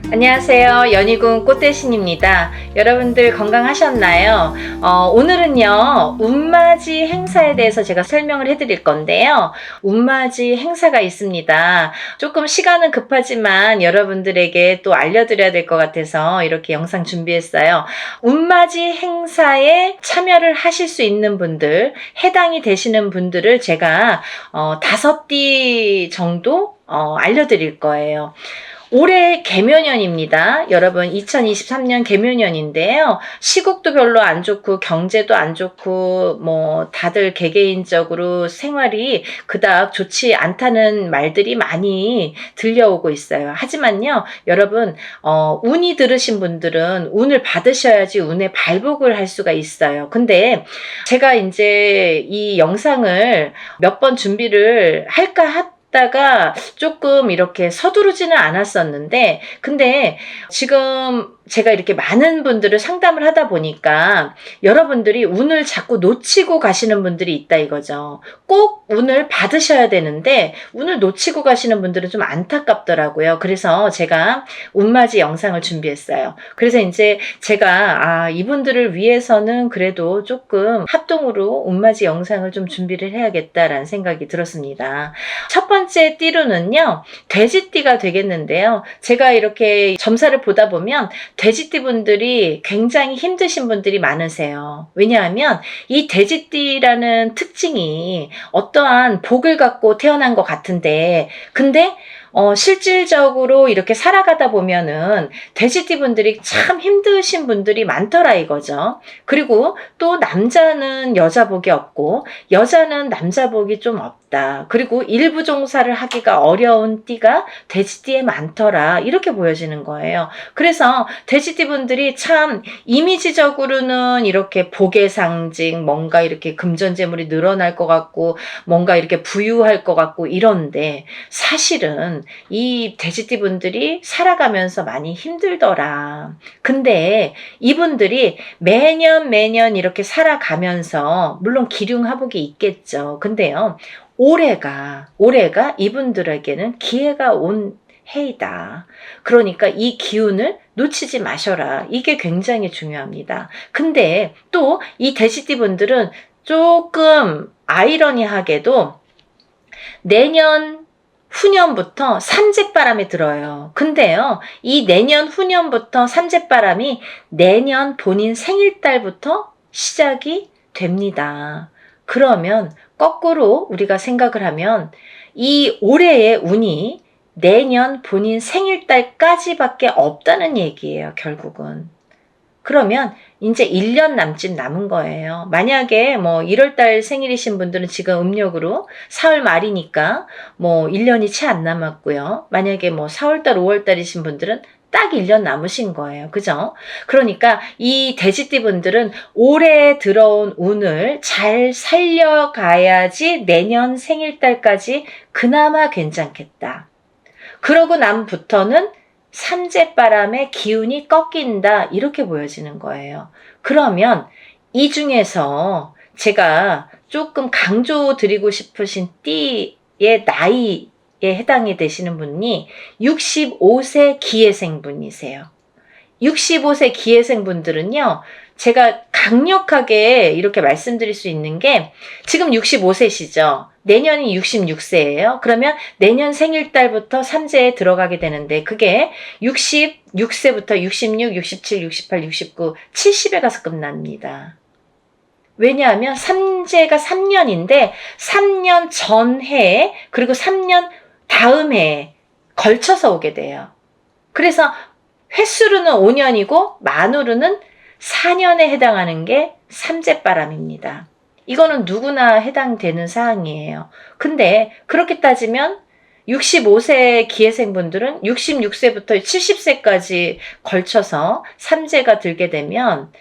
안녕하세요. 연희군 꽃대신입니다. 여러분들 건강하셨나요? 오늘은요, 운맞이 행사에 대해서 제가 설명을 해드릴 건데요. 운맞이 행사가 있습니다. 조금 시간은 급하지만 여러분들에게 또 알려드려야 될 것 같아서 이렇게 영상 준비했어요. 운맞이 행사에 참여를 하실 수 있는 분들, 해당이 되시는 분들을 제가 5띠 정도 알려드릴 거예요. 올해 개묘년입니다. 여러분 2023년 개묘년인데요. 시국도 별로 안 좋고 경제도 안 좋고 뭐 다들 개개인적으로 생활이 그닥 좋지 않다는 말들이 많이 들려오고 있어요. 하지만요. 여러분 운이 들으신 분들은 운을 받으셔야지 운의 발복을 할 수가 있어요. 근데 제가 이제 이 영상을 몇 번 준비를 할까 다가 조금 이렇게 서두르지는 않았었는데, 근데 지금 제가 이렇게 많은 분들을 상담을 하다 보니까 여러분들이 운을 자꾸 놓치고 가시는 분들이 있다 이거죠. 꼭 운을 받으셔야 되는데 운을 놓치고 가시는 분들은 좀 안타깝더라고요. 그래서 제가 운맞이 영상을 준비했어요. 그래서 이제 제가 이분들을 위해서는 그래도 조금 합동으로 운맞이 영상을 좀 준비를 해야겠다라는 생각이 들었습니다. 첫 번째 띠로는요, 돼지띠가 되겠는데요. 제가 이렇게 점사를 보다 보면 돼지띠 분들이 굉장히 힘드신 분들이 많으세요. 왜냐하면 이 돼지띠라는 특징이 어떠한 복을 갖고 태어난 것 같은데, 근데 실질적으로 이렇게 살아가다 보면은 돼지띠 분들이 참 힘드신 분들이 많더라 이거죠. 그리고 또 남자는 여자 복이 없고 여자는 남자 복이 좀 없다. 그리고 일부 종사를 하기가 어려운 띠가 돼지띠에 많더라. 이렇게 보여지는 거예요. 그래서 돼지띠 분들이 참 이미지적으로는 이렇게 복의 상징, 뭔가 이렇게 금전재물이 늘어날 것 같고 뭔가 이렇게 부유할 것 같고 이런데 사실은 이 돼지띠 분들이 살아가면서 많이 힘들더라. 근데 이분들이 매년 이렇게 살아가면서 물론 기륭하복이 있겠죠. 근데요. 올해가 이분들에게는 기회가 온 해이다. 그러니까 이 기운을 놓치지 마셔라. 이게 굉장히 중요합니다. 근데 또 이 돼지띠 분들은 조금 아이러니하게도 내년 후년부터 삼재바람이 들어요. 근데요, 이 내년 후년부터 삼재바람이 내년 본인 생일달부터 시작이 됩니다. 그러면 거꾸로 우리가 생각을 하면 이 올해의 운이 내년 본인 생일달까지밖에 없다는 얘기예요, 결국은. 그러면 이제 1년 남짓 남은 거예요. 만약에 뭐 1월달 생일이신 분들은 지금 음력으로 4월 말이니까 뭐 1년이 채 안 남았고요. 만약에 뭐 4월달, 5월달이신 분들은 딱 1년 남으신 거예요. 그죠? 그러니까 이 돼지띠 분들은 올해 들어온 운을 잘 살려가야지 내년 생일달까지 그나마 괜찮겠다. 그러고 남부터는 삼재바람의 기운이 꺾인다 이렇게 보여지는 거예요. 그러면 이 중에서 제가 조금 강조드리고 싶으신 띠의 나이에 해당이 되시는 분이 65세 기해생 분이세요. 65세 기해생 분들은요, 제가 강력하게 이렇게 말씀드릴 수 있는 게 지금 65세시죠. 내년이 66세예요. 그러면 내년 생일달부터 삼재에 들어가게 되는데 그게 66세부터 66, 67, 68, 69, 70에 가서 끝납니다. 왜냐하면 삼재가 3년인데 3년 전해에 그리고 3년 다음 해에 걸쳐서 오게 돼요. 그래서 횟수로는 5년이고 만으로는 4년에 해당하는 게 삼재바람입니다. 이거는 누구나 해당되는 사항이에요. 근데 그렇게 따지면 65세 기해생분들은 66세부터 70세까지 걸쳐서 삼재가 들게 되면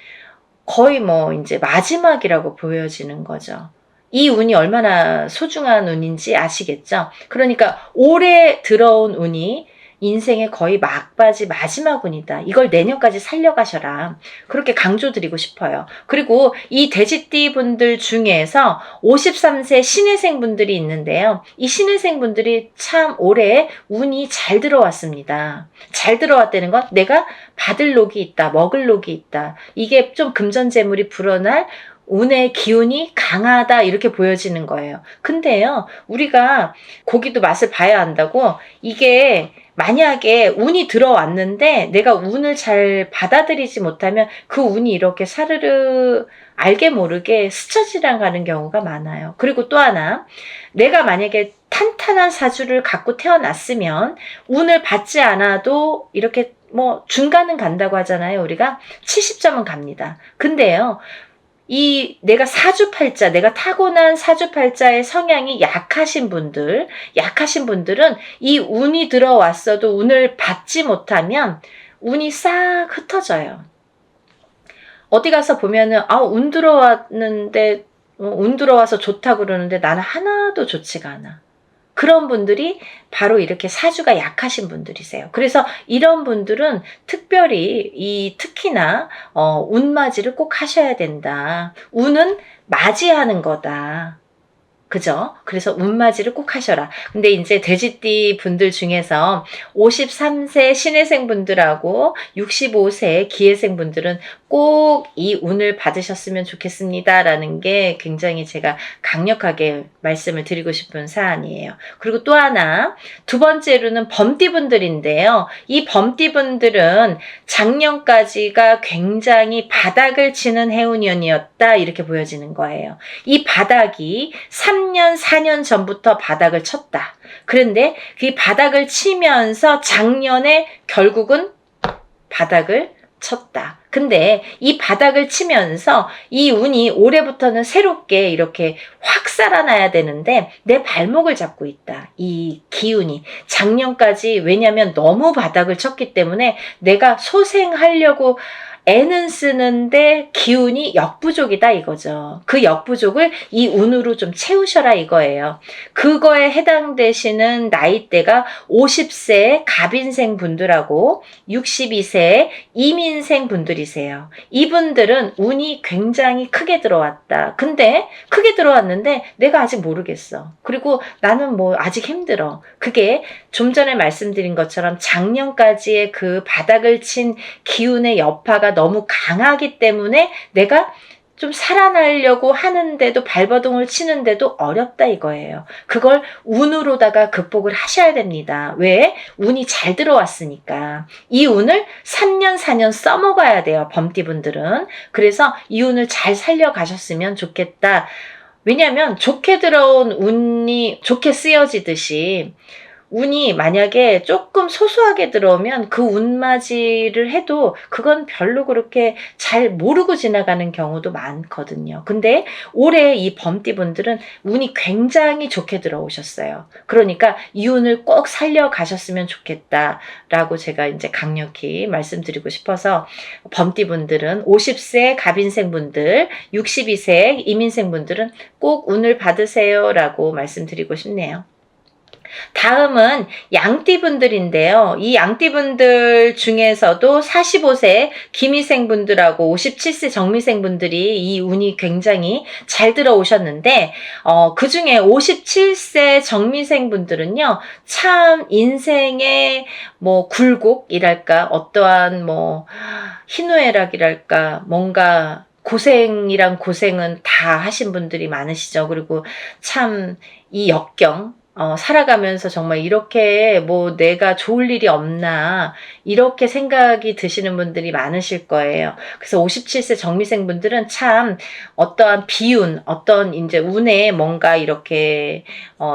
거의 뭐 이제 마지막이라고 보여지는 거죠. 이 운이 얼마나 소중한 운인지 아시겠죠? 그러니까 올해 들어온 운이 인생의 거의 막바지 마지막 운이다. 이걸 내년까지 살려가셔라. 그렇게 강조드리고 싶어요. 그리고 이 돼지띠 분들 중에서 53세 신혜생 분들이 있는데요. 이 신혜생 분들이 참 올해 운이 잘 들어왔습니다. 잘 들어왔다는 건 내가 받을 녹이 있다, 먹을 녹이 있다. 이게 좀 금전재물이 불어날 운의 기운이 강하다 이렇게 보여지는 거예요. 근데요, 우리가 고기도 맛을 봐야 한다고 이게 만약에 운이 들어왔는데 내가 운을 잘 받아들이지 못하면 그 운이 이렇게 사르르 알게 모르게 스쳐 지나가는 경우가 많아요. 그리고 또 하나, 내가 만약에 탄탄한 사주를 갖고 태어났으면 운을 받지 않아도 이렇게 뭐 중간은 간다고 하잖아요. 우리가 70점은 갑니다. 근데요, 내가 사주팔자, 내가 타고난 사주팔자의 성향이 약하신 분들은 이 운이 들어왔어도 운을 받지 못하면 운이 싹 흩어져요. 어디 가서 보면은, 운 들어왔는데, 운 들어와서 좋다 그러는데 나는 하나도 좋지가 않아. 그런 분들이 바로 이렇게 사주가 약하신 분들이세요. 그래서 이런 분들은 특별히 특히나 운맞이를 꼭 하셔야 된다. 운은 맞이하는 거다. 그죠? 그래서 운맞이를 꼭 하셔라. 근데 이제 돼지띠 분들 중에서 53세 신혜생 분들하고 65세 기혜생 분들은 꼭 이 운을 받으셨으면 좋겠습니다. 라는 게 굉장히 제가 강력하게 말씀을 드리고 싶은 사안이에요. 그리고 또 하나, 두 번째로는 범띠 분들인데요. 이 범띠 분들은 작년까지가 굉장히 바닥을 치는 해운년이었다. 이렇게 보여지는 거예요. 이 바닥이 3년, 4년 전부터 바닥을 쳤다. 그런데 그 바닥을 치면서 작년에 결국은 바닥을 쳤다. 근데 이 바닥을 치면서 이 운이 올해부터는 새롭게 이렇게 확 살아나야 되는데 내 발목을 잡고 있다. 이 기운이. 작년까지 왜냐면 너무 바닥을 쳤기 때문에 내가 소생하려고 애는 쓰는데 기운이 역부족이다 이거죠. 그 역부족을 이 운으로 좀 채우셔라 이거예요. 그거에 해당되시는 나이대가 50세 갑인생 분들하고 62세 이민생 분들이세요. 이분들은 운이 굉장히 크게 들어왔다. 근데 크게 들어왔는데 내가 아직 모르겠어. 그리고 나는 뭐 아직 힘들어. 그게 좀 전에 말씀드린 것처럼 작년까지의 그 바닥을 친 기운의 여파가 너무 강하기 때문에 내가 좀 살아나려고 하는데도 발버둥을 치는데도 어렵다 이거예요. 그걸 운으로다가 극복을 하셔야 됩니다. 왜? 운이 잘 들어왔으니까. 이 운을 3년 4년 써먹어야 돼요. 범띠분들은. 그래서 이 운을 잘 살려가셨으면 좋겠다. 왜냐하면 좋게 들어온 운이 좋게 쓰여지듯이 운이 만약에 조금 소소하게 들어오면 그 운맞이를 해도 그건 별로 그렇게 잘 모르고 지나가는 경우도 많거든요. 근데 올해 이 범띠분들은 운이 굉장히 좋게 들어오셨어요. 그러니까 이 운을 꼭 살려가셨으면 좋겠다라고 제가 이제 강력히 말씀드리고 싶어서 범띠분들은 50세 갑인생분들, 62세 이민생분들은 꼭 운을 받으세요라고 말씀드리고 싶네요. 다음은 양띠분들인데요. 이 양띠분들 중에서도 45세 기미생분들하고 57세 정미생분들이 이 운이 굉장히 잘 들어오셨는데 그 중에 57세 정미생분들은요. 참 인생의 뭐 굴곡이랄까 어떠한 뭐 희노애락이랄까 뭔가 고생이란 고생은 다 하신 분들이 많으시죠. 그리고 참 이 역경 살아가면서 정말 이렇게 뭐 내가 좋을 일이 없나 이렇게 생각이 드시는 분들이 많으실 거예요. 그래서 57세 정미생 분들은 참 어떠한 비운, 어떤 이제 운에 뭔가 이렇게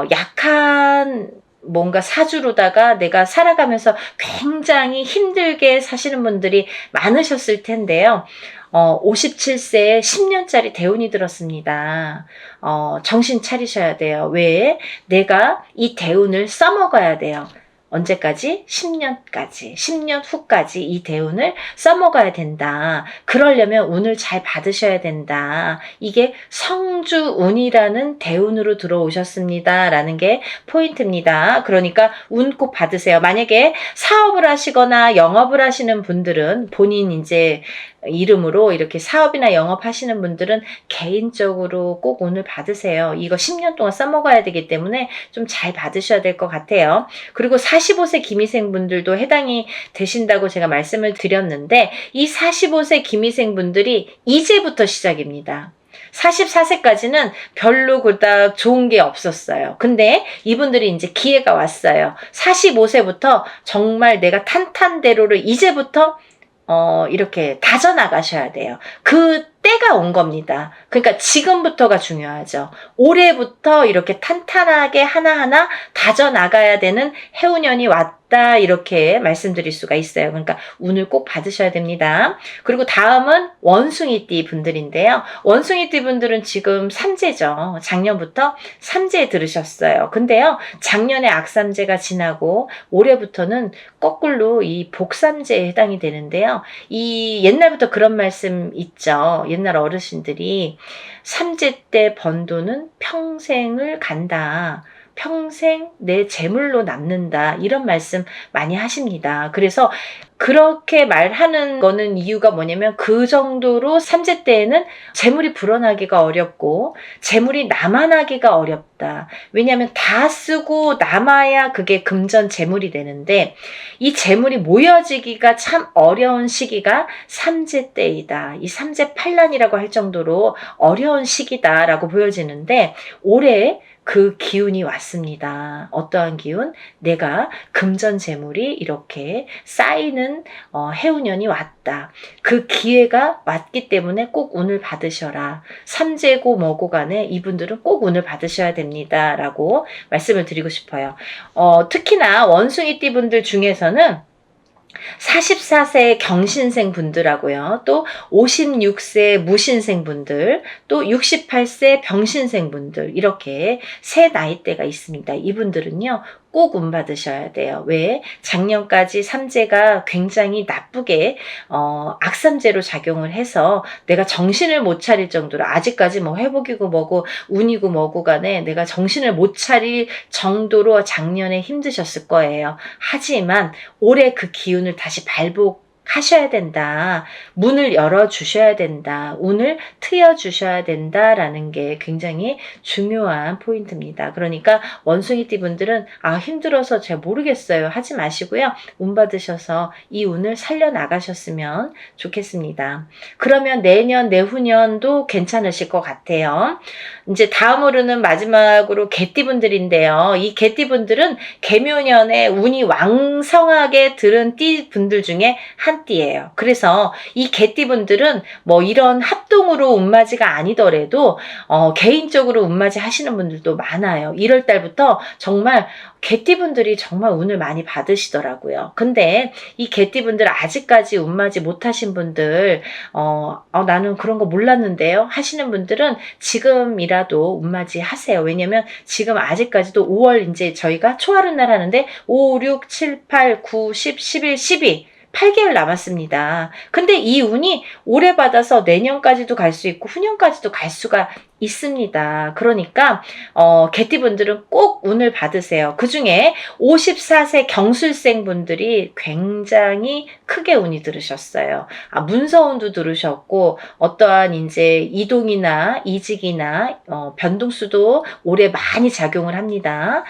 약한 뭔가 사주로다가 내가 살아가면서 굉장히 힘들게 사시는 분들이 많으셨을 텐데요. 57세에 10년짜리 대운이 들었습니다. 정신 차리셔야 돼요. 왜? 내가 이 대운을 써먹어야 돼요. 언제까지? 10년까지. 10년 후까지 이 대운을 써먹어야 된다. 그러려면 운을 잘 받으셔야 된다. 이게 성주운이라는 대운으로 들어오셨습니다. 라는 게 포인트입니다. 그러니까 운 꼭 받으세요. 만약에 사업을 하시거나 영업을 하시는 분들은 본인 이제 이름으로 이렇게 사업이나 영업하시는 분들은 개인적으로 꼭 운을 받으세요. 이거 10년 동안 써먹어야 되기 때문에 좀 잘 받으셔야 될 것 같아요. 그리고 45세 기미생 분들도 해당이 되신다고 제가 말씀을 드렸는데 이 45세 기미생 분들이 이제부터 시작입니다. 44세까지는 별로 그닥 좋은 게 없었어요. 근데 이분들이 이제 기회가 왔어요. 45세부터 정말 내가 탄탄대로를 이제부터 이렇게 다져나가셔야 돼요. 그 때가 온 겁니다. 그러니까 지금부터가 중요하죠. 올해부터 이렇게 탄탄하게 하나하나 다져나가야 되는 해운년이 왔다 이렇게 말씀드릴 수가 있어요. 그러니까 운을 꼭 받으셔야 됩니다. 그리고 다음은 원숭이띠 분들인데요. 원숭이띠 분들은 지금 삼재죠. 작년부터 삼재에 들으셨어요. 근데요. 작년에 악삼재가 지나고 올해부터는 거꾸로 이 복삼재에 해당이 되는데요. 이 옛날부터 그런 말씀 있죠. 옛날 어르신들이 삼재 때 번 돈은 평생을 간다. 평생 내 재물로 남는다. 이런 말씀 많이 하십니다. 그래서 그렇게 말하는 거는 이유가 뭐냐면 그 정도로 삼재 때에는 재물이 불어나기가 어렵고 재물이 남아나기가 어렵다. 왜냐하면 다 쓰고 남아야 그게 금전 재물이 되는데 이 재물이 모여지기가 참 어려운 시기가 삼재 때이다. 이 삼재 팔란이라고 할 정도로 어려운 시기다라고 보여지는데 올해 그 기운이 왔습니다. 어떠한 기운? 내가 금전 재물이 이렇게 쌓이는 해운년이 왔다. 그 기회가 왔기 때문에 꼭 운을 받으셔라. 삼재고 뭐고 간에 이분들은 꼭 운을 받으셔야 됩니다. 라고 말씀을 드리고 싶어요. 특히나 원숭이띠 분들 중에서는 44세 경신생 분들하고요. 또 56세 무신생 분들, 또 68세 병신생 분들 이렇게 세 나이대가 있습니다. 이분들은요. 꼭 운 받으셔야 돼요. 왜? 작년까지 삼재가 굉장히 나쁘게 악삼재로 작용을 해서 내가 정신을 못 차릴 정도로 아직까지 뭐 회복이고 뭐고 운이고 뭐고 간에 내가 정신을 못 차릴 정도로 작년에 힘드셨을 거예요. 하지만 올해 그 기운을 다시 발복하셔야 된다. 문을 열어주셔야 된다. 운을 트여주셔야 된다라는 게 굉장히 중요한 포인트입니다. 그러니까 원숭이띠 분들은 힘들어서 잘 모르겠어요. 하지 마시고요. 운 받으셔서 이 운을 살려나가셨으면 좋겠습니다. 그러면 내년, 내후년도 괜찮으실 것 같아요. 이제 다음으로는 마지막으로 개띠 분들인데요. 이 개띠 분들은 개묘년에 운이 왕성하게 들은 띠 분들 중에 한 띠예요. 그래서 이 개띠 분들은 뭐 이런 합동으로 운맞이가 아니더라도 개인적으로 운맞이 하시는 분들도 많아요. 1월 달부터 정말 개띠분들이 정말 운을 많이 받으시더라고요. 근데 이 개띠분들 아직까지 운맞이 못하신 분들 나는 그런 거 몰랐는데요 하시는 분들은 지금이라도 운맞이 하세요. 왜냐면 지금 아직까지도 5월 이제 저희가 초하룻 날 하는데 5, 6, 7, 8, 9, 10, 11, 12 8개월 남았습니다. 근데 이 운이 올해 받아서 내년까지도 갈 수 있고 후년까지도 갈 수가 있습니다. 그러니까 개띠분들은 꼭 운을 받으세요. 그중에 54세 경술생 분들이 굉장히 크게 운이 들으셨어요. 문서운도 들으셨고 어떠한 이제 이동이나 이직이나 변동수도 올해 많이 작용을 합니다.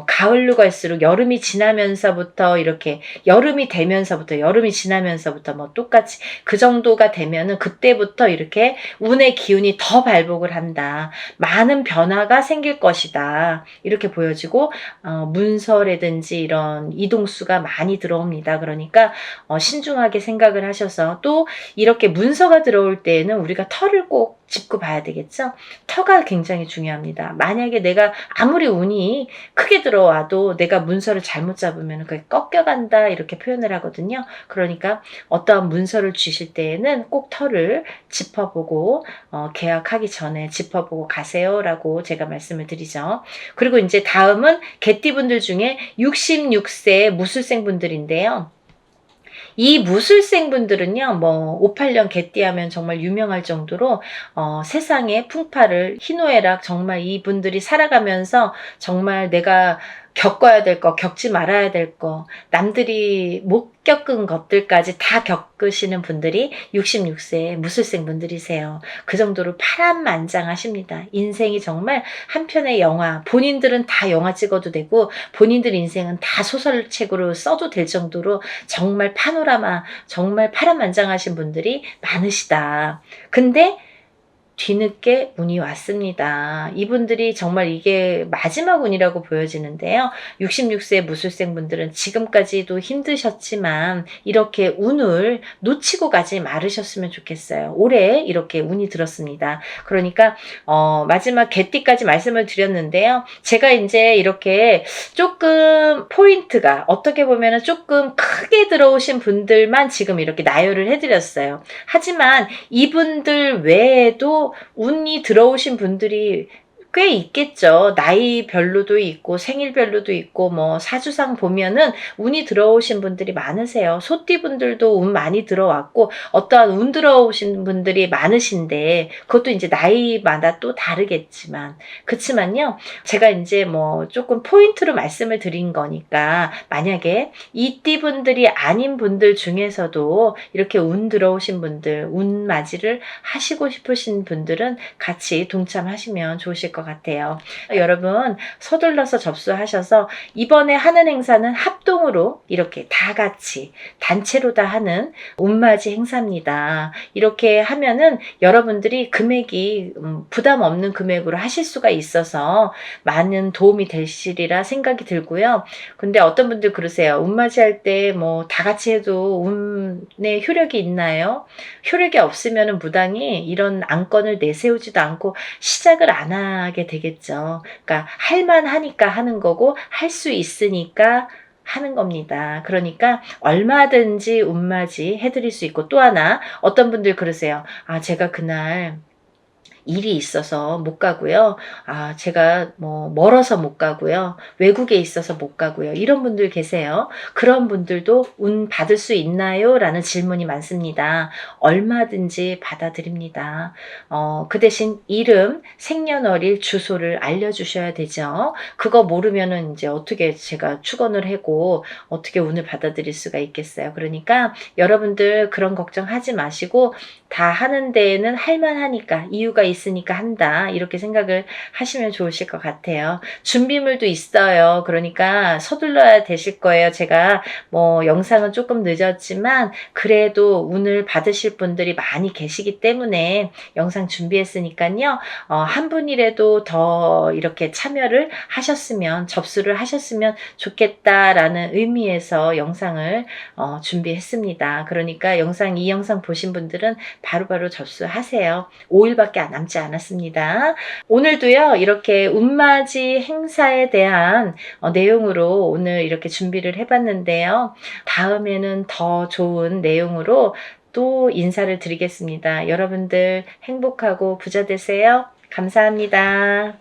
가을로 갈수록 여름이 지나면서부터 이렇게 여름이 되면서부터 여름이 지나면서부터 뭐 똑같이 그 정도가 되면은 그때부터 이렇게 운의 기운이 더 발복을 한다. 많은 변화가 생길 것이다. 이렇게 보여지고 문서라든지 이런 이동수가 많이 들어옵니다. 그러니까 신중하게 생각을 하셔서 또 이렇게 문서가 들어올 때에는 우리가 털을 꼭 짚고 봐야 되겠죠? 터가 굉장히 중요합니다. 만약에 내가 아무리 운이 크게 들어와도 내가 문서를 잘못 잡으면 그게 꺾여간다 이렇게 표현을 하거든요. 그러니까 어떠한 문서를 주실 때에는 꼭 터를 짚어보고 계약하기 전에 짚어보고 가세요라고 제가 말씀을 드리죠. 그리고 이제 다음은 개띠분들 중에 66세 무술생 분들인데요. 이 무술생 분들은요, 뭐 58년 개띠하면 정말 유명할 정도로 세상의 풍파를 희노애락 정말 이분들이 살아가면서 정말 내가 겪어야 될 거, 겪지 말아야 될 거, 남들이 못 겪은 것들까지 다 겪으시는 분들이 66세 무술생 분들이세요. 그 정도로 파란만장하십니다. 인생이 정말 한 편의 영화, 본인들은 다 영화 찍어도 되고 본인들 인생은 다 소설책으로 써도 될 정도로 정말 파노라마, 정말 파란만장하신 분들이 많으시다. 근데 뒤늦게 운이 왔습니다. 이분들이 정말 이게 마지막 운이라고 보여지는데요. 66세 무술생 분들은 지금까지도 힘드셨지만 이렇게 운을 놓치고 가지 말으셨으면 좋겠어요. 올해 이렇게 운이 들었습니다. 그러니까 마지막 개띠까지 말씀을 드렸는데요. 제가 이제 이렇게 조금 포인트가 어떻게 보면 조금 크게 들어오신 분들만 지금 이렇게 나열을 해드렸어요. 하지만 이분들 외에도 운이 들어오신 분들이 꽤 있겠죠. 나이별로도 있고 생일별로도 있고 뭐 사주상 보면은 운이 들어오신 분들이 많으세요. 소띠분들도 운 많이 들어왔고 어떠한 운 들어오신 분들이 많으신데 그것도 이제 나이마다 또 다르겠지만 그렇지만요. 제가 이제 뭐 조금 포인트로 말씀을 드린 거니까 만약에 이 띠분들이 아닌 분들 중에서도 이렇게 운 들어오신 분들 운 맞이를 하시고 싶으신 분들은 같이 동참하시면 좋으실 것 같아요. 여러분 서둘러서 접수하셔서 이번에 하는 행사는 합동으로 이렇게 다 같이 단체로 다 하는 운맞이 행사입니다. 이렇게 하면은 여러분들이 금액이 부담 없는 금액으로 하실 수가 있어서 많은 도움이 되시리라 생각이 들고요. 근데 어떤 분들 그러세요. 운맞이 할 때 뭐 다 같이 해도 운의 효력이 있나요? 효력이 없으면 무당이 이런 안건을 내세우지도 않고 시작을 안 하게 되겠죠. 그러니까 할만하니까 하는 거고 할 수 있으니까 하는 겁니다. 그러니까 얼마든지 운맞이 해드릴 수 있고 또 하나 어떤 분들 그러세요. 제가 그날 일이 있어서 못 가고요. 제가 뭐 멀어서 못 가고요. 외국에 있어서 못 가고요. 이런 분들 계세요. 그런 분들도 운 받을 수 있나요? 라는 질문이 많습니다. 얼마든지 받아드립니다. 그 대신 이름, 생년월일, 주소를 알려주셔야 되죠. 그거 모르면은 이제 어떻게 제가 축원을 하고 어떻게 운을 받아들일 수가 있겠어요. 그러니까 여러분들 그런 걱정하지 마시고 다 하는 데에는 할만하니까 이유가 있으니까 한다 이렇게 생각을 하시면 좋으실 것 같아요. 준비물도 있어요. 그러니까 서둘러야 되실 거예요. 제가 뭐 영상은 조금 늦었지만 그래도 운을 받으실 분들이 많이 계시기 때문에 영상 준비했으니까요. 한 분이라도 더 이렇게 참여를 하셨으면 접수를 하셨으면 좋겠다라는 의미에서 영상을 준비했습니다. 그러니까 이 영상 보신 분들은 바로바로 접수하세요. 5일밖에 남지 않았습니다. 오늘도요 이렇게 운맞이 행사에 대한 내용으로 오늘 이렇게 준비를 해봤는데요. 다음에는 더 좋은 내용으로 또 인사를 드리겠습니다. 여러분들 행복하고 부자 되세요. 감사합니다.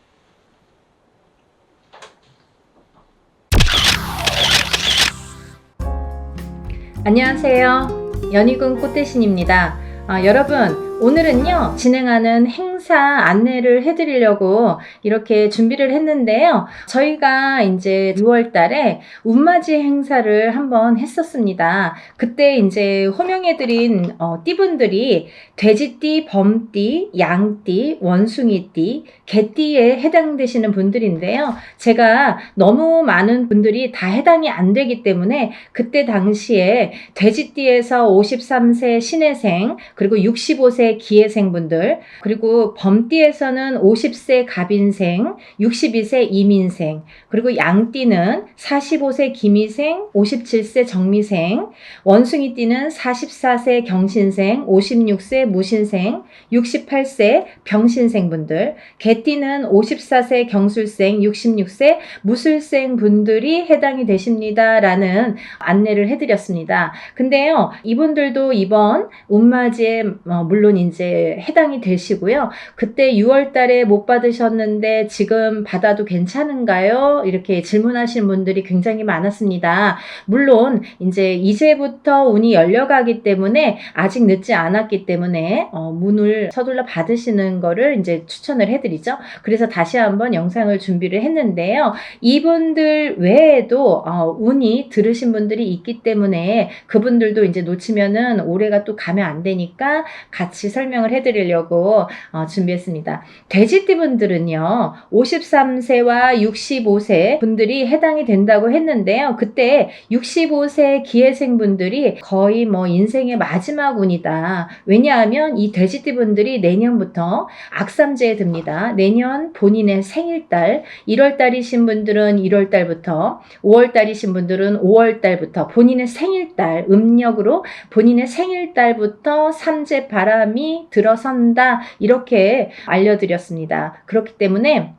안녕하세요. 연희군 꽃대신입니다. 여러분 오늘은요 진행하는 행사 안내를 해드리려고 이렇게 준비를 했는데요. 저희가 이제 6월 달에 운맞이 행사를 한번 했었습니다. 그때 이제 호명해드린 띠분들이 돼지띠, 범띠, 양띠, 원숭이띠, 개띠에 해당되시는 분들인데요. 제가 너무 많은 분들이 다 해당이 안 되기 때문에 그때 당시에 돼지띠에서 53세 신해생 그리고 65세 기해생분들 그리고 그리고 범띠에서는 50세 갑인생, 62세 임인생, 그리고 양띠는 45세 김희생, 57세 정미생, 원숭이띠는 44세 경신생, 56세 무신생, 68세 병신생 분들, 개띠는 54세 경술생, 66세 무술생 분들이 해당이 되십니다. 라는 안내를 해드렸습니다. 근데요, 이분들도 이번 운맞이에 물론 이제 해당이 되시고요. 그때 6월 달에 못 받으셨는데 지금 받아도 괜찮은가요? 이렇게 질문하시는 분들이 굉장히 많았습니다. 물론 이제부터 운이 열려가기 때문에 아직 늦지 않았기 때문에 문을 서둘러 받으시는 거를 이제 추천을 해드리죠. 그래서 다시 한번 영상을 준비를 했는데요. 이분들 외에도 운이 들으신 분들이 있기 때문에 그분들도 이제 놓치면은 올해가 또 가면 안 되니까 같이 설명을 해드리려고 준비했습니다. 돼지띠 분들은요, 53세와 65세 분들이 해당이 된다고 했는데요. 그때 65세 기회생 분들이 거의 인생의 마지막 운이다. 왜냐하면 이 돼지띠 분들이 내년부터 악삼재에 듭니다. 내년 본인의 생일달, 1월달이신 분들은 1월달부터, 5월달이신 분들은 5월달부터 본인의 생일달, 음력으로 본인의 생일달부터 삼재 바람이 들어선다. 이렇게 알려드렸습니다. 그렇기 때문에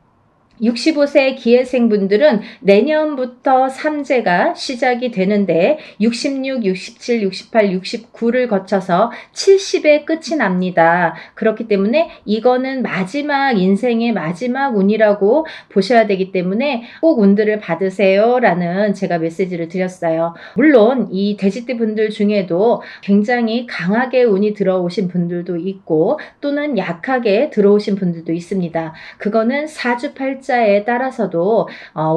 65세 기회생분들은 내년부터 삼재가 시작이 되는데 66, 67, 68, 69를 거쳐서 70에 끝이 납니다. 그렇기 때문에 이거는 인생의 마지막 운이라고 보셔야 되기 때문에 꼭 운들을 받으세요 라는 제가 메시지를 드렸어요. 물론 이 돼지띠 분들 중에도 굉장히 강하게 운이 들어오신 분들도 있고 또는 약하게 들어오신 분들도 있습니다. 그거는 사주팔자에 따라서도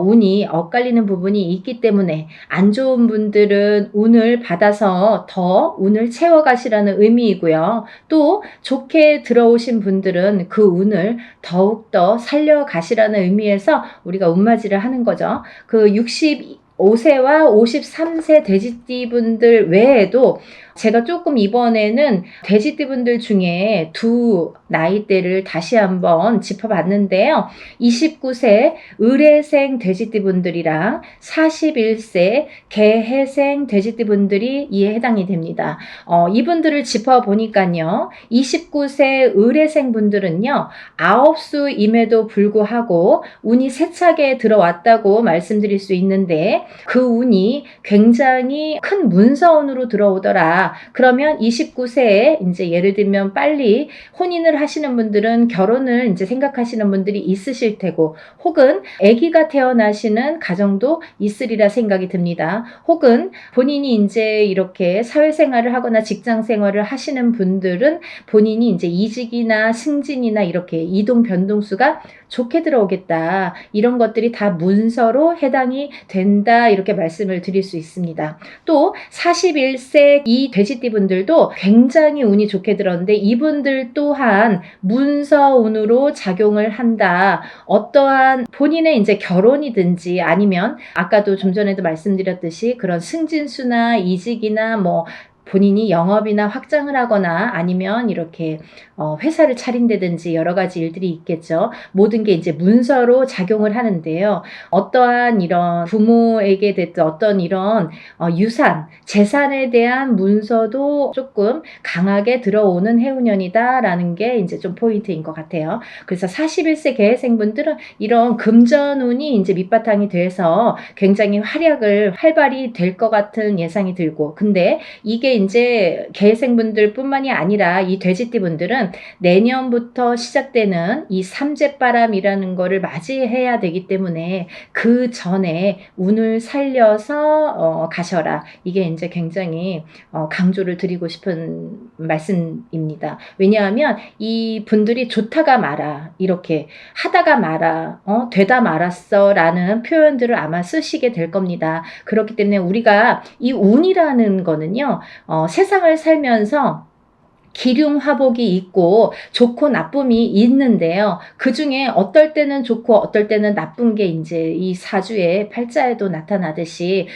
운이 엇갈리는 부분이 있기 때문에 안 좋은 분들은 운을 받아서 더 운을 채워가시라는 의미이고요. 또 좋게 들어오신 분들은 그 운을 더욱더 살려가시라는 의미에서 우리가 운맞이를 하는 거죠. 그 65세와 53세 돼지띠 분들 외에도 제가 조금 이번에는 돼지띠 분들 중에 두 나이대를 다시 한번 짚어봤는데요. 29세 을해생 돼지띠 분들이랑 41세 개해생 돼지띠 분들이 이에 해당이 됩니다. 이분들을 짚어보니까요. 29세 을해생 분들은요. 아홉수임에도 불구하고 운이 세차게 들어왔다고 말씀드릴 수 있는데 그 운이 굉장히 큰 문서운으로 들어오더라. 그러면 29세에 이제 예를 들면 빨리 혼인을 하시는 분들은 결혼을 이제 생각하시는 분들이 있으실 테고 혹은 아기가 태어나시는 가정도 있으리라 생각이 듭니다. 혹은 본인이 이제 이렇게 사회생활을 하거나 직장생활을 하시는 분들은 본인이 이제 이직이나 승진이나 이렇게 이동 변동수가 좋게 들어오겠다. 이런 것들이 다 문서로 해당이 된다. 이렇게 말씀을 드릴 수 있습니다. 또 41세 이 돼지띠 분들도 굉장히 운이 좋게 들었는데 이분들 또한 문서운으로 작용을 한다. 어떠한 본인의 이제 결혼이든지 아니면 아까도 좀 전에도 말씀드렸듯이 그런 승진수나 이직이나 본인이 영업이나 확장을 하거나 아니면 이렇게 회사를 차린다든지 여러 가지 일들이 있겠죠. 모든 게 이제 문서로 작용을 하는데요. 어떠한 이런 부모에게 됐든 어떤 이런 유산, 재산에 대한 문서도 조금 강하게 들어오는 해운년이다라는 게 이제 좀 포인트인 것 같아요. 그래서 41세 개해생분들은 이런 금전운이 이제 밑바탕이 돼서 굉장히 활발히 될 것 같은 예상이 들고 근데 이게 이제 개해생분들 뿐만이 아니라 이 돼지띠 분들은 내년부터 시작되는 이 삼재바람이라는 거를 맞이해야 되기 때문에 그 전에 운을 살려서 가셔라. 이게 이제 굉장히 강조를 드리고 싶은 말씀입니다. 왜냐하면 이 분들이 좋다가 말아 이렇게 하다가 말아 되다 말았어 라는 표현들을 아마 쓰시게 될 겁니다. 그렇기 때문에 우리가 이 운이라는 거는요 세상을 살면서 기륭화복이 있고 좋고 나쁨이 있는데요. 그 중에 어떨 때는 좋고 어떨 때는 나쁜 게 이제 이 사주의 팔자에도 나타나듯이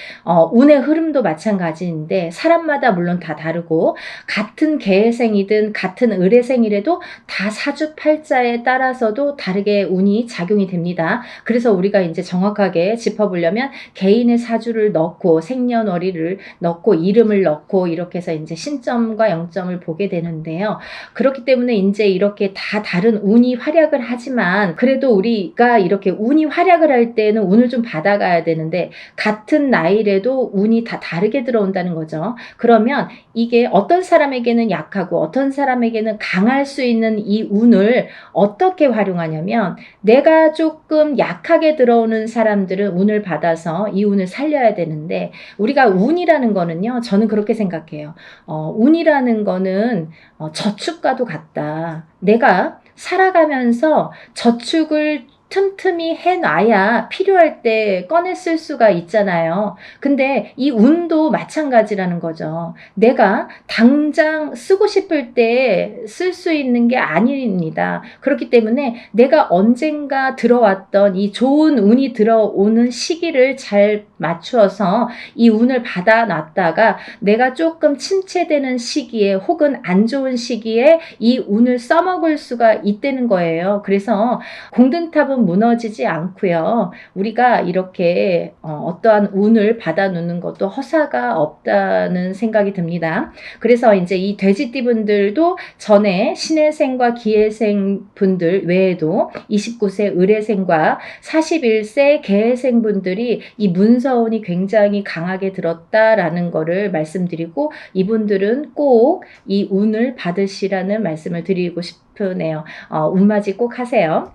운의 흐름도 마찬가지인데 사람마다 물론 다 다르고 같은 계생이든 같은 을해생이라도 다 사주 팔자에 따라서도 다르게 운이 작용이 됩니다. 그래서 우리가 이제 정확하게 짚어보려면 개인의 사주를 넣고 생년월일을 넣고 이름을 넣고 이렇게 해서 이제 신점과 영점을 보게 되는데요. 그렇기 때문에 이제 이렇게 다 다른 운이 활약을 하지만 그래도 우리가 이렇게 운이 활약을 할 때는 운을 좀 받아가야 되는데 같은 나이라도 운이 다 다르게 들어온다는 거죠. 그러면 이게 어떤 사람에게는 약하고 어떤 사람에게는 강할 수 있는 이 운을 어떻게 활용하냐면 내가 조금 약하게 들어오는 사람들은 운을 받아서 이 운을 살려야 되는데 우리가 운이라는 거는요. 저는 그렇게 생각해요. 운이라는 거는 저축과도 같다. 내가 살아가면서 저축을 틈틈이 해놔야 필요할 때 꺼내 쓸 수가 있잖아요. 근데 이 운도 마찬가지라는 거죠. 내가 당장 쓰고 싶을 때 쓸 수 있는 게 아닙니다. 그렇기 때문에 내가 언젠가 들어왔던 이 좋은 운이 들어오는 시기를 잘 맞추어서 이 운을 받아놨다가 내가 조금 침체되는 시기에 혹은 안 좋은 시기에 이 운을 써먹을 수가 있다는 거예요. 그래서 공든탑은 무너지지 않고요. 우리가 이렇게 어떠한 운을 받아놓는 것도 허사가 없다는 생각이 듭니다. 그래서 이제 이 돼지띠분들도 전에 신해생과 기해생 분들 외에도 29세 을해생과 41세 개해생 분들이 이 문서운이 굉장히 강하게 들었다라는 거를 말씀드리고 이분들은 꼭 이 운을 받으시라는 말씀을 드리고 싶으네요. 운맞이 꼭 하세요.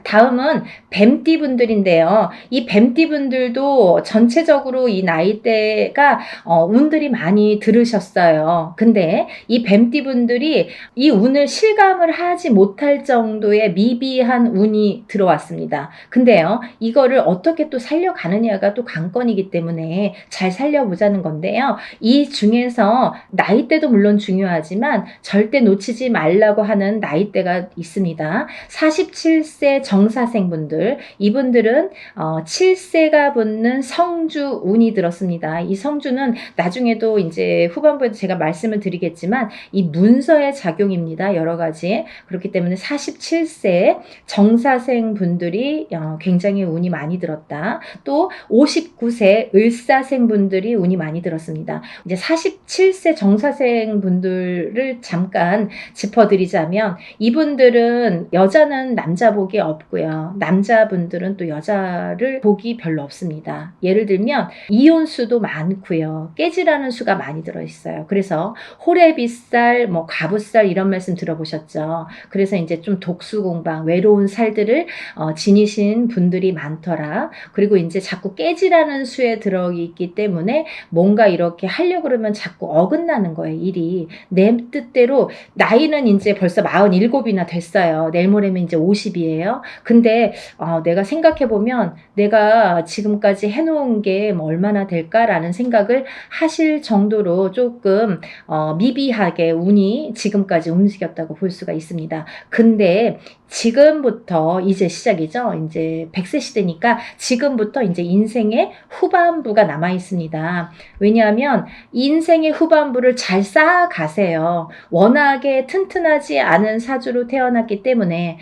다음은 뱀띠 분들인데요. 이 뱀띠 분들도 전체적으로 이 나이대가 운들이 많이 들으셨어요. 근데 이 뱀띠 분들이 이 운을 실감을 하지 못할 정도의 미비한 운이 들어왔습니다. 근데요, 이거를 어떻게 또 살려가느냐가 또 관건이기 때문에 잘 살려보자는 건데요. 이 중에서 나이대도 물론 중요하지만 절대 놓치지 말라고 하는 나이대가 있습니다. 47세 정사생분들, 이분들은 7세가 붙는 성주 운이 들었습니다. 이 성주는 나중에도 이제 후반부에 제가 말씀을 드리겠지만 이 문서의 작용입니다. 여러 가지. 그렇기 때문에 47세 정사생 분들이 굉장히 운이 많이 들었다. 또 59세 을사생 분들이 운이 많이 들었습니다. 이제 47세 정사생 분들을 잠깐 짚어드리자면 이분들은 여자는 남자 복이 없고요. 남자분들은 또 여자를 복이 별로 없습니다. 예를 들면 이혼수도 많고요. 깨지라는 수가 많이 들어있어요. 그래서 호래비살, 가부살 이런 말씀 들어보셨죠? 그래서 이제 좀 독수공방, 외로운 살들을 지니신 분들이 많더라. 그리고 이제 자꾸 깨지라는 수에 들어있기 때문에 뭔가 이렇게 하려고 그러면 자꾸 어긋나는 거예요. 일이. 내 뜻대로 나이는 이제 벌써 47이나 됐어요. 내일 모레면 이제 50이에요. 근데 내가 생각해보면 내가 지금까지 해놓은 게 뭐 얼마나 될까라는 생각을 하실 정도로 조금 미비하게 운이 지금까지 움직였다고 볼 수가 있습니다. 근데 지금부터 이제 시작이죠. 이제 100세 시대니까 지금부터 이제 인생의 후반부가 남아 있습니다. 왜냐하면 인생의 후반부를 잘 쌓아가세요. 워낙에 튼튼하지 않은 사주로 태어났기 때문에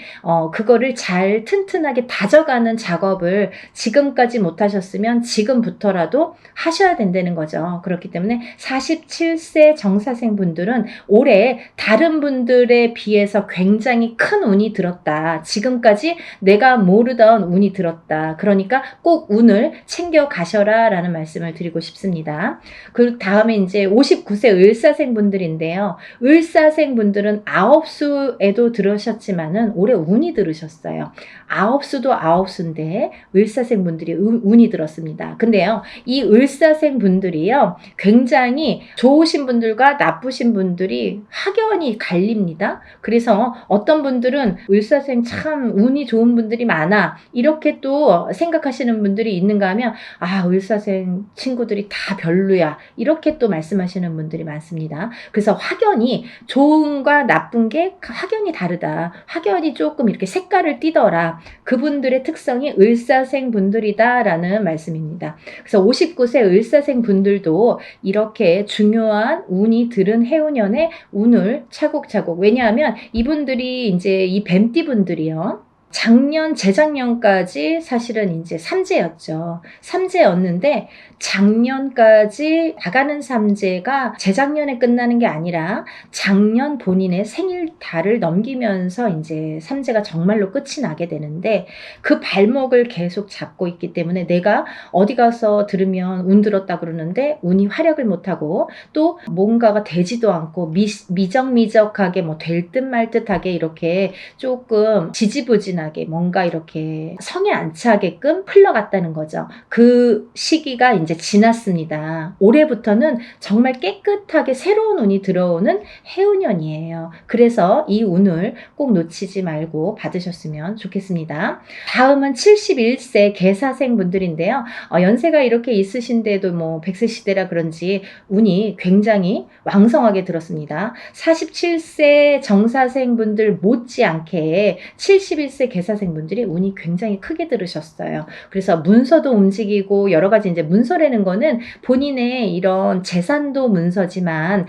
그거를 잘 튼튼하게 다져가는 작업을 지금까지 못하셨으면 지금부터라도 하셔야 된다는 거죠. 그렇기 때문에 47세 정사생 분들은 올해 다른 분들에 비해서 굉장히 큰 운이 들었다. 지금까지 내가 모르던 운이 들었다. 그러니까 꼭 운을 챙겨 가셔라 라는 말씀을 드리고 싶습니다. 그 다음에 이제 59세 을사생 분들인데요. 을사생 분들은 9수에도 들으셨지만은 올해 운이 들으셨어요. 들었어요. 아홉수도 아홉수인데 을사생 분들이 운이 들었습니다. 근데요, 이 을사생 분들이요, 굉장히 좋으신 분들과 나쁘신 분들이 확연히 갈립니다. 그래서 어떤 분들은 을사생 참 운이 좋은 분들이 많아, 이렇게 또 생각하시는 분들이 있는가 하면, 아, 을사생 친구들이 다 별로야, 이렇게 또 말씀하시는 분들이 많습니다. 그래서 확연히 좋은과 나쁜 게 확연히 다르다, 확연히 조금 이렇게 색깔을 띠더라, 그분들의 특성이 을사생 분들이다 라는 말씀입니다. 그래서 59세 을사생 분들도 이렇게 중요한 운이 들은 해운년에 운을 차곡차곡, 왜냐하면 이분들이 이제 이 뱀띠 분들이요, 작년, 재작년까지 사실은 이제 삼재였죠. 삼재였는데 작년까지 나가는 삼재가 재작년에 끝나는 게 아니라 작년 본인의 생일달을 넘기면서 이제 삼재가 정말로 끝이 나게 되는데, 그 발목을 계속 잡고 있기 때문에 내가 어디 가서 들으면 운 들었다 그러는데 운이 활약을 못하고 또 뭔가가 되지도 않고 미적미적하게 뭐 될 듯 말 듯하게 이렇게 조금 지지부진하게 뭔가 이렇게 성에 안 차게끔 흘러갔다는 거죠. 그 시기가 이제 지났습니다. 올해부터는 정말 깨끗하게 새로운 운이 들어오는 해운년이에요. 그래서 이 운을 꼭 놓치지 말고 받으셨으면 좋겠습니다. 다음은 71세 개사생 분들인데요. 연세가 이렇게 있으신데도 뭐 100세 시대라 그런지 운이 굉장히 왕성하게 들었습니다. 47세 정사생 분들 못지않게 71세 개사생 분들이 운이 굉장히 크게 들으셨어요. 그래서 문서도 움직이고 여러 가지, 이제 문서라는 거는 본인의 이런 재산도 문서지만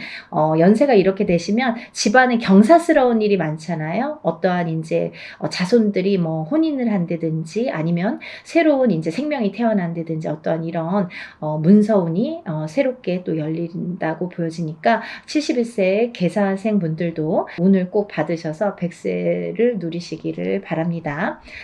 연세가 이렇게 되시면 집안에 경사스러운 일이 많잖아요. 어떠한 이제 자손들이 뭐 혼인을 한다든지 아니면 새로운 이제 생명이 태어난다든지 어떠한 이런 문서운이 새롭게 또 열린다고 보여지니까 71세 개사생 분들도 운을 꼭 받으셔서 100세를 누리시기를 바랍니다.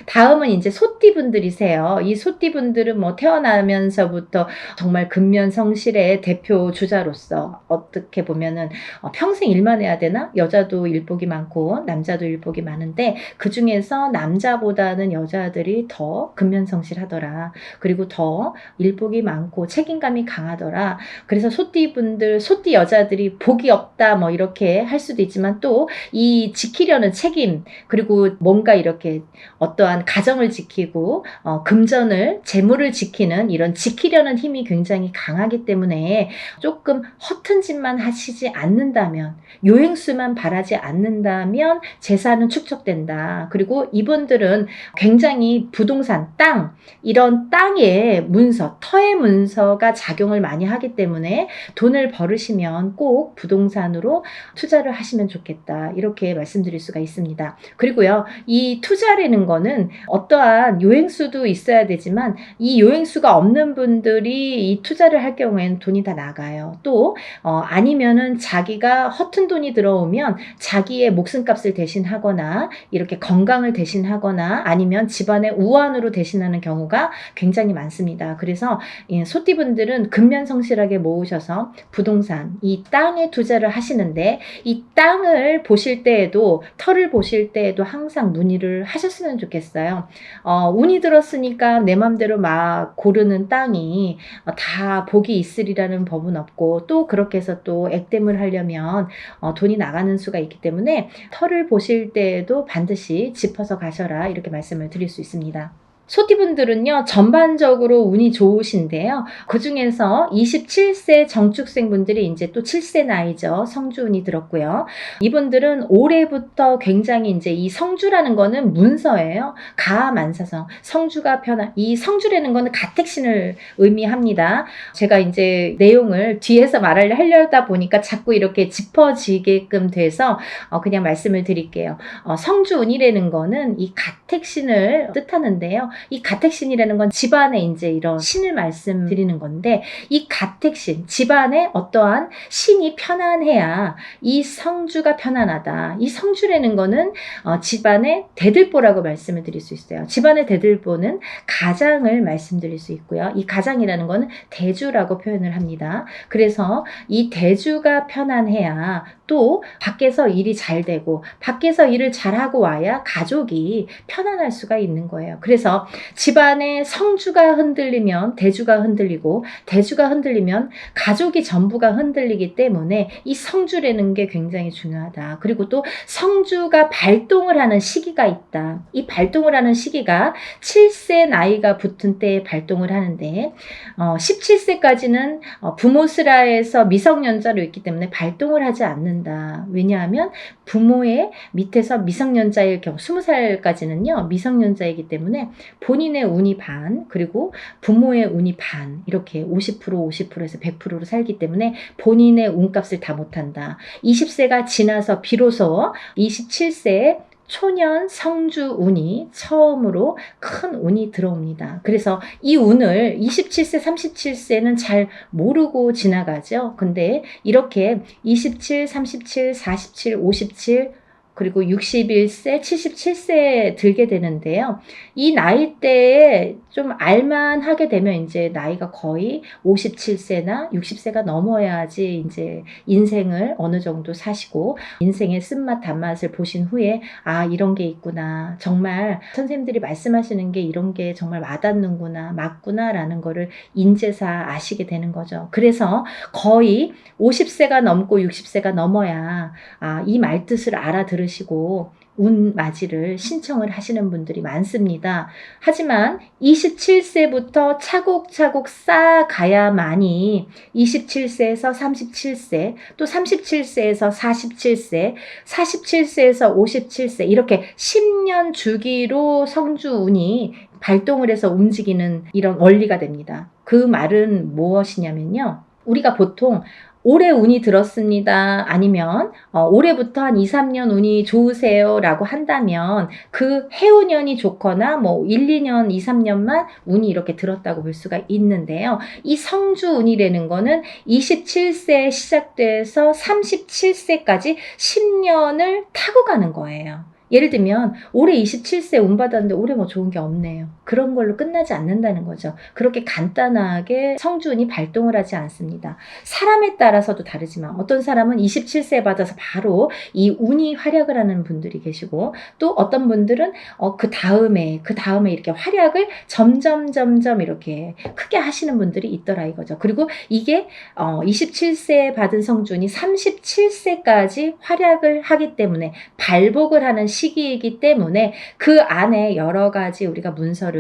다음은 이제 소띠 분들이세요. 이 소띠 분들은 뭐 태어나면서부터 정말 근면성실의 대표 주자로서 어떻게 보면은 평생 일만 해야 되나? 여자도 일복이 많고 남자도 일복이 많은데 그 중에서 남자보다는 여자들이 더 근면성실하더라. 그리고 더 일복이 많고 책임감이 강하더라. 그래서 소띠 분들, 소띠 여자들이 복이 없다 뭐 이렇게 할 수도 있지만 또 이 지키려는 책임, 그리고 뭔가 이렇게 어떠한 가정을 지키고 금전을, 재물을 지키는 이런 지키려는 힘이 굉장히 강하기 때문에 조금 허튼 짓만 하시지 않는다면, 요행수만 바라지 않는다면 재산은 축적된다. 그리고 이분들은 굉장히 부동산, 땅, 이런 땅의 문서, 터의 문서가 작용을 많이 하기 때문에 돈을 벌으시면 꼭 부동산으로 투자를 하시면 좋겠다, 이렇게 말씀드릴 수가 있습니다. 그리고요, 이 투자라는 거는 어떠한 요행수도 있어야 되지만 이 요행수가 없는 분들이 이 투자를 할 경우에는 돈이 다 나가요. 또 아니면은 자기가 허튼 돈이 들어오면 자기의 목숨값을 대신하거나 이렇게 건강을 대신하거나 아니면 집안의 우환으로 대신하는 경우가 굉장히 많습니다. 그래서 소띠분들은 근면성실하게 모으셔서 부동산, 이 땅에 투자를 하시는데, 이 땅을 보실 때에도, 터를 보실 때에도 항상 문의를 하셨으면 좋겠어요. 운이 들었으니까 내 맘대로 막 고르는 땅이 다 복이 있으리라는 법은 없고, 또 그렇게 해서 또 액땜을 하려면 돈이 나가는 수가 있기 때문에 터를 보실 때에도 반드시 짚어서 가셔라, 이렇게 말씀을 드릴 수 있습니다. 소띠분들은요, 전반적으로 운이 좋으신데요. 그 중에서 27세 정축생 분들이 이제 또 7세 나이죠. 성주운이 들었고요. 이분들은 올해부터 굉장히 이제 이 성주라는 거는 문서예요. 가만사성. 성주가 이 성주라는 거는 가택신을 의미합니다. 제가 이제 내용을 뒤에서 하려다 보니까 자꾸 이렇게 짚어지게끔 돼서 그냥 말씀을 드릴게요. 성주운이라는 거는 이 가택신을 뜻하는데요. 이 가택신이라는 건 집안에 이제 이런 신을 말씀드리는 건데, 이 가택신, 집안에 어떠한 신이 편안해야 이 성주가 편안하다. 이 성주라는 거는 집안의 대들보라고 말씀을 드릴 수 있어요. 집안의 대들보는 가장을 말씀드릴 수 있고요. 이 가장이라는 거는 대주라고 표현을 합니다. 그래서 이 대주가 편안해야 또 밖에서 일이 잘 되고, 밖에서 일을 잘하고 와야 가족이 편안할 수가 있는 거예요. 그래서 집안의 성주가 흔들리면 대주가 흔들리고, 대주가 흔들리면 가족이 전부가 흔들리기 때문에 이 성주라는 게 굉장히 중요하다. 그리고 또 성주가 발동을 하는 시기가 있다. 이 발동을 하는 시기가 7세 나이가 붙은 때에 발동을 하는데, 17세까지는 부모스라에서 미성년자로 있기 때문에 발동을 하지 않는다. 왜냐하면 부모의 밑에서 미성년자일 경우 20살까지는요 미성년자이기 때문에 본인의 운이 반, 그리고 부모의 운이 반, 이렇게 50% 50%에서 100%로 살기 때문에 본인의 운값을 다 못한다. 20세가 지나서 비로소 27세에 초년 성주 운이 처음으로 큰 운이 들어옵니다. 그래서 이 운을 27세, 37세는 잘 모르고 지나가죠. 근데 이렇게 27, 37, 47, 57, 그리고 61세, 77세에 들게 되는데요. 이 나이대에 좀 알만하게 되면 이제 나이가 거의 57세나 60세가 넘어야지 이제 인생을 어느 정도 사시고 인생의 쓴맛 단맛을 보신 후에 아, 이런 게 있구나. 정말 선생님들이 말씀하시는 게 이런 게 정말 와닿는구나, 맞구나 라는 거를 인제사 아시게 되는 거죠. 그래서 거의 50세가 넘고 60세가 넘어야 이 말뜻을 알아들으시고 운맞이를 신청을 하시는 분들이 많습니다. 하지만 27세부터 차곡차곡 쌓아가야만이 27세에서 37세, 또 37세에서 47세, 47세에서 57세 이렇게 10년 주기로 성주운이 발동을 해서 움직이는 이런 원리가 됩니다. 그 말은 무엇이냐면요. 우리가 보통 올해 운이 들었습니다. 아니면 올해부터 한 2, 3년 운이 좋으세요 라고 한다면 그 해운년이 좋거나 뭐 1, 2년, 2, 3년만 운이 이렇게 들었다고 볼 수가 있는데요. 이 성주운이라는 거는 27세에 시작돼서 37세까지 10년을 타고 가는 거예요. 예를 들면 올해 27세 운 받았는데 올해 뭐 좋은 게 없네요. 그런 걸로 끝나지 않는다는 거죠. 그렇게 간단하게 성주운이 발동을 하지 않습니다. 사람에 따라서도 다르지만 어떤 사람은 27세 받아서 바로 이 운이 활약을 하는 분들이 계시고, 또 어떤 분들은 그 다음에 이렇게 활약을 점점 이렇게 크게 하시는 분들이 있더라 이거죠. 그리고 이게 27세에 받은 성주운이 37세까지 활약을 하기 때문에 발복을 하는 시기이기 때문에 그 안에 여러 가지 우리가 문서를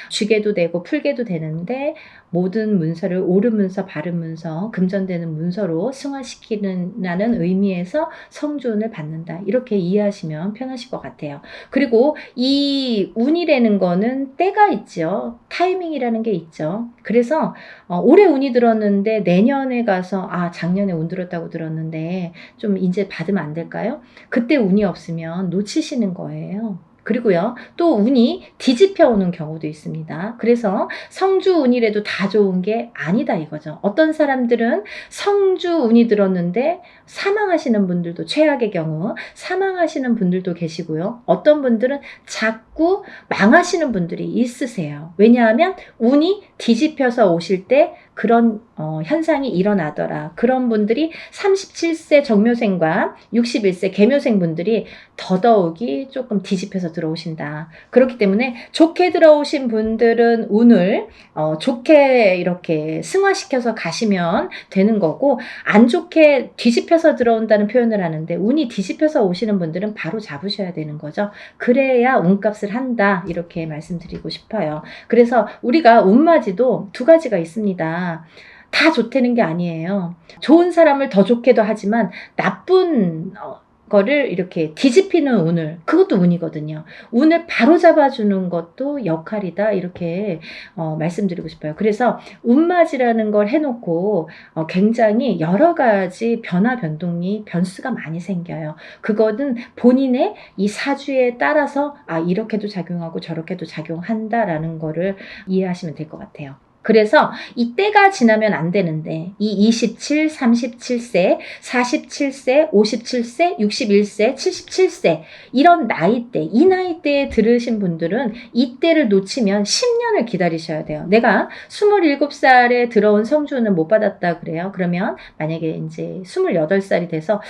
쥐게도 되고 풀게도 되는데, 모든 문서를 옳은 문서, 바른 문서, 금전되는 문서로 승화시키는 의미에서 성주운을 받는다. 이렇게 이해하시면 편하실 것 같아요. 그리고 이 운이라는 거는 때가 있죠. 타이밍이라는 게 있죠. 그래서 올해 운이 들었는데 내년에 가서 작년에 운 들었다고 들었는데 좀 이제 받으면 안 될까요? 그때 운이 없으면 놓치시는 거예요. 그리고요, 또 운이 뒤집혀 오는 경우도 있습니다. 그래서 성주 운이라도 다 좋은 게 아니다 이거죠. 어떤 사람들은 성주 운이 들었는데 사망하시는 분들도, 최악의 경우 사망하시는 분들도 계시고요. 어떤 분들은 자꾸 망하시는 분들이 있으세요. 왜냐하면 운이 뒤집혀서 오실 때 그런 현상이 일어나더라. 그런 분들이 37세 정묘생과 61세 계묘생 분들이 더더욱이 조금 뒤집혀서 들어오신다. 그렇기 때문에 좋게 들어오신 분들은 운을 좋게 이렇게 승화시켜서 가시면 되는 거고, 안 좋게 뒤집혀서 들어온다는 표현을 하는데 운이 뒤집혀서 오시는 분들은 바로 잡으셔야 되는 거죠. 그래야 운값을 한다 이렇게 말씀드리고 싶어요. 그래서 우리가 운맞이도 두 가지가 있습니다. 다 좋다는 게 아니에요. 좋은 사람을 더 좋게도 하지만 나쁜 거를 이렇게 뒤집히는 운을, 그것도 운이거든요. 운을 바로 잡아주는 것도 역할이다. 이렇게 말씀드리고 싶어요. 그래서 운맞이라는 걸 해놓고 굉장히 여러 가지 변화변동이 변수가 많이 생겨요. 그거는 본인의 이 사주에 따라서 이렇게도 작용하고 저렇게도 작용한다라는 거를 이해하시면 될 것 같아요. 그래서 이 때가 지나면 안 되는데 이 27, 37세, 47세, 57세, 61세, 77세 이런 나이대, 이 나이대에 들으신 분들은 이 때를 놓치면 10년을 기다리셔야 돼요. 내가 27살에 들어온 성주는 못 받았다 그래요. 그러면 만약에 이제 28살이 돼서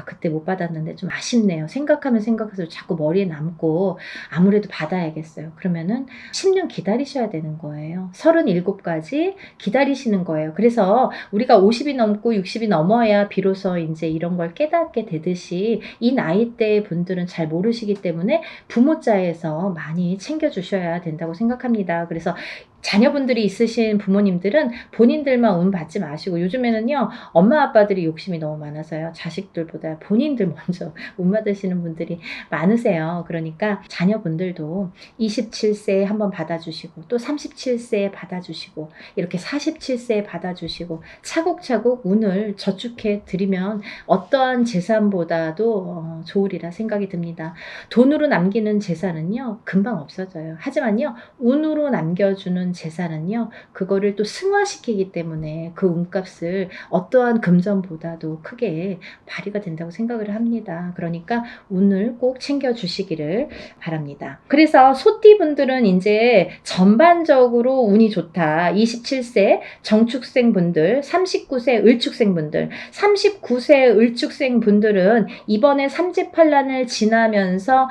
그때 못 받았는데 좀 아쉽네요. 생각하면 생각해서 자꾸 머리에 남고 아무래도 받아야겠어요. 그러면은 10년 기다리셔야 되는 거예요. 37까지 기다리시는 거예요. 그래서 우리가 50이 넘고 60이 넘어야 비로소 이제 이런 걸 깨닫게 되듯이 이 나이대 분들은 잘 모르시기 때문에 부모자에서 많이 챙겨주셔야 된다고 생각합니다. 그래서 자녀분들이 있으신 부모님들은 본인들만 운 받지 마시고, 요즘에는요 엄마 아빠들이 욕심이 너무 많아서요 자식들보다 본인들 먼저 운 받으시는 분들이 많으세요. 그러니까 자녀분들도 27세에 한번 받아주시고 또 37세에 받아주시고 이렇게 47세에 받아주시고 차곡차곡 운을 저축해 드리면 어떠한 재산보다도 좋으리라 생각이 듭니다. 돈으로 남기는 재산은요 금방 없어져요. 하지만요 운으로 남겨주는 재산은요 그거를 또 승화시키기 때문에 그 운값을 어떠한 금전보다도 크게 발휘가 된다고 생각을 합니다. 그러니까 운을 꼭 챙겨주시기를 바랍니다. 그래서 소띠분들은 이제 전반적으로 운이 좋다. 27세 정축생 분들, 39세 을축생 분들, 39세 을축생 분들은 이번에 삼재팔란을 지나면서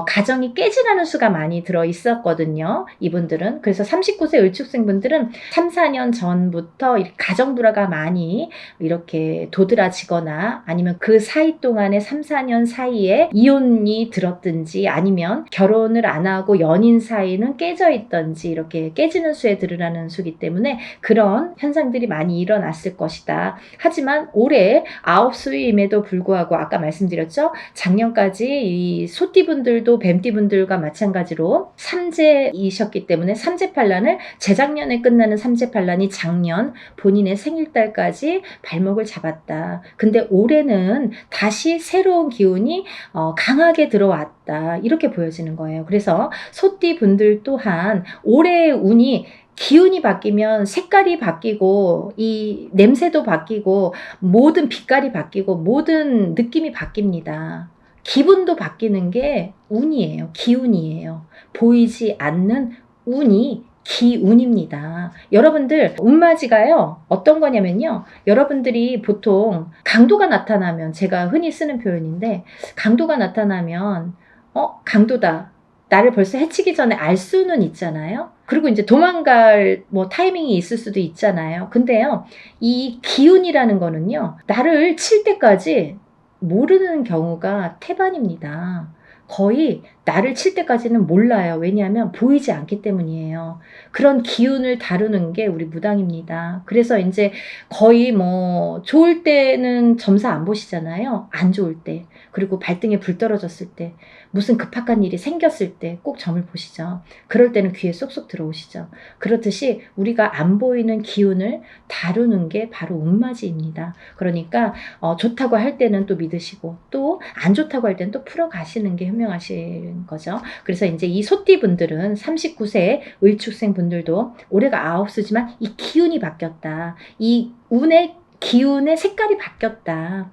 가정이 깨지라는 수가 많이 들어 있었거든요. 이분들은. 그래서 39세 을축생 분들은 3, 4년 전부터 가정 불화가 많이 이렇게 도드라지거나 아니면 그 사이 동안에 3, 4년 사이에 이혼이 들었든지 아니면 결혼을 안 하고 연인 사이는 깨져 있던지 이렇게 깨지는 수에 들으라는 수기 때문에 그런 현상들이 많이 일어났을 것이다. 하지만 올해 아홉수임에도 불구하고 아까 말씀드렸죠. 작년까지 이 소띠분들도 뱀띠분들과 마찬가지로 삼재이셨기 때문에 삼재팔란을 재작년에 끝나는 삼재팔란이 작년 본인의 생일달까지 발목을 잡았다. 근데 올해는 다시 새로운 기운이 강하게 들어왔다. 이렇게 보여지는 거예요. 그래서 소띠분들 또한 올해의 운이 기운이 바뀌면 색깔이 바뀌고 이 냄새도 바뀌고 모든 빛깔이 바뀌고 모든 느낌이 바뀝니다. 기분도 바뀌는 게 운이에요. 기운이에요. 보이지 않는 운이 기운입니다. 여러분들 운맞이가요 어떤 거냐면요 여러분들이 보통 강도가 나타나면 제가 흔히 쓰는 표현인데 강도가 나타나면 강도다 나를 벌써 해치기 전에 알 수는 있잖아요. 그리고 이제 도망갈 타이밍이 있을 수도 있잖아요. 근데요 이 기운이라는 거는요 나를 칠 때까지 모르는 경우가 태반입니다. 거의 나를 칠 때까지는 몰라요. 왜냐하면 보이지 않기 때문이에요. 그런 기운을 다루는 게 우리 무당입니다. 그래서 이제 거의 좋을 때는 점사 안 보시잖아요. 안 좋을 때. 그리고 발등에 불 떨어졌을 때, 무슨 급박한 일이 생겼을 때 꼭 점을 보시죠. 그럴 때는 귀에 쏙쏙 들어오시죠. 그렇듯이 우리가 안 보이는 기운을 다루는 게 바로 운맞이입니다. 그러니까 좋다고 할 때는 또 믿으시고 또 안 좋다고 할 때는 또 풀어가시는 게 현명하신 거죠. 그래서 이제 이 소띠분들은 39세 을축생 분들도 올해가 아홉수지만 이 기운이 바뀌었다. 이 운의 기운의 색깔이 바뀌었다.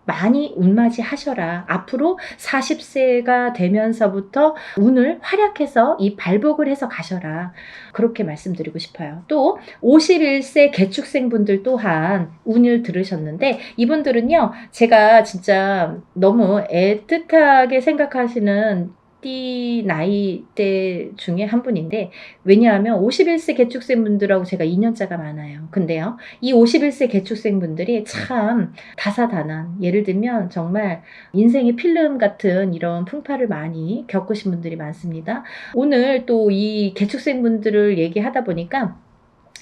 많이 운맞이 하셔라. 앞으로 40세가 되면서부터 운을 활약해서 이 발복을 해서 가셔라. 그렇게 말씀드리고 싶어요. 또 51세 개축생 분들 또한 운을 들으셨는데 이분들은요 제가 진짜 너무 애틋하게 생각하시는 띠 나이대 중에 한 분인데, 왜냐하면 51세 개축생 분들하고 제가 2년차가 많아요. 근데요 이 51세 개축생 분들이 참 다사다난, 예를 들면 정말 인생의 필름 같은 이런 풍파를 많이 겪으신 분들이 많습니다. 오늘 또 이 개축생 분들을 얘기하다 보니까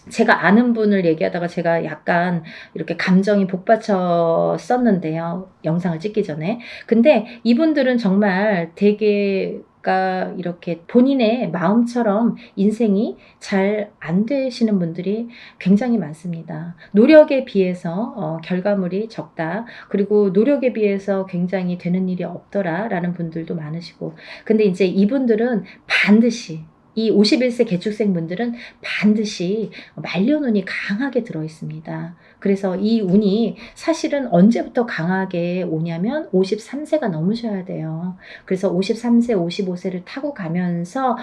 제가 아는 분을 얘기하다가 제가 약간 이렇게 감정이 복받쳤었는데요. 영상을 찍기 전에. 근데 이분들은 정말 되게 이렇게 본인의 마음처럼 인생이 잘 안 되시는 분들이 굉장히 많습니다. 노력에 비해서 결과물이 적다. 그리고 노력에 비해서 굉장히 되는 일이 없더라라는 분들도 많으시고. 근데 이제 이분들은 반드시 이 51세 개축생 분들은 반드시 말년운이 강하게 들어 있습니다. 그래서 이 운이 사실은 언제부터 강하게 오냐면 53세가 넘으셔야 돼요. 그래서 53세, 55세를 타고 가면서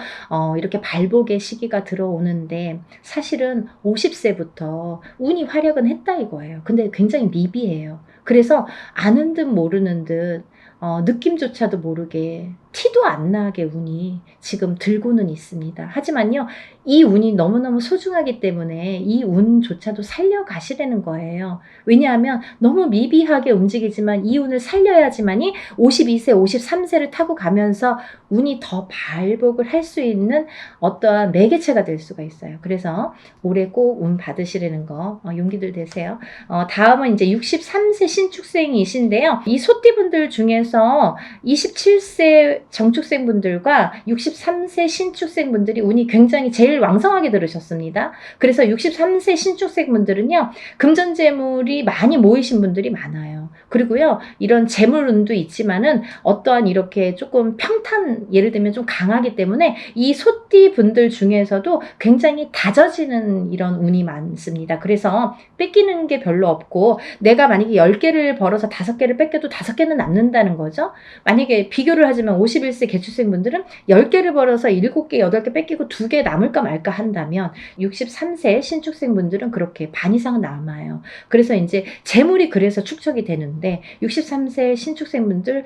이렇게 발복의 시기가 들어오는데 사실은 50세부터 운이 활약은 했다 이거예요. 근데 굉장히 미비해요. 그래서 아는 듯 모르는 듯 느낌조차도 모르게 티도 안 나게 운이 지금 들고는 있습니다. 하지만요, 이 운이 너무너무 소중하기 때문에 이 운조차도 살려가시라는 거예요. 왜냐하면 너무 미비하게 움직이지만 이 운을 살려야지만이 52세, 53세를 타고 가면서 운이 더 발복을 할 수 있는 어떠한 매개체가 될 수가 있어요. 그래서 올해 꼭 운 받으시라는 거 용기들 되세요. 다음은 이제 63세 신축생이신데요. 이 소띠분들 중에서 27세 정축생분들과 63세 신축생분들이 운이 굉장히 제일 왕성하게 들으셨습니다. 그래서 63세 신축생분들은요, 금전재물이 많이 모이신 분들이 많아요. 그리고요, 이런 재물운도 있지만은 어떠한 이렇게 조금 평탄, 예를 들면 좀 강하기 때문에 이 소띠 분들 중에서도 굉장히 다져지는 이런 운이 많습니다. 그래서 뺏기는 게 별로 없고, 내가 만약에 10개를 벌어서 5개를 뺏겨도 5개는 남는다는 거죠. 만약에 비교를 하지만 51세 개축생 분들은 10개를 벌어서 7개, 8개 뺏기고 2개 남을까 말까 한다면 63세 신축생 분들은 그렇게 반 이상은 남아요. 그래서 이제 재물이 그래서 축적이 되는데 63세 신축생 분들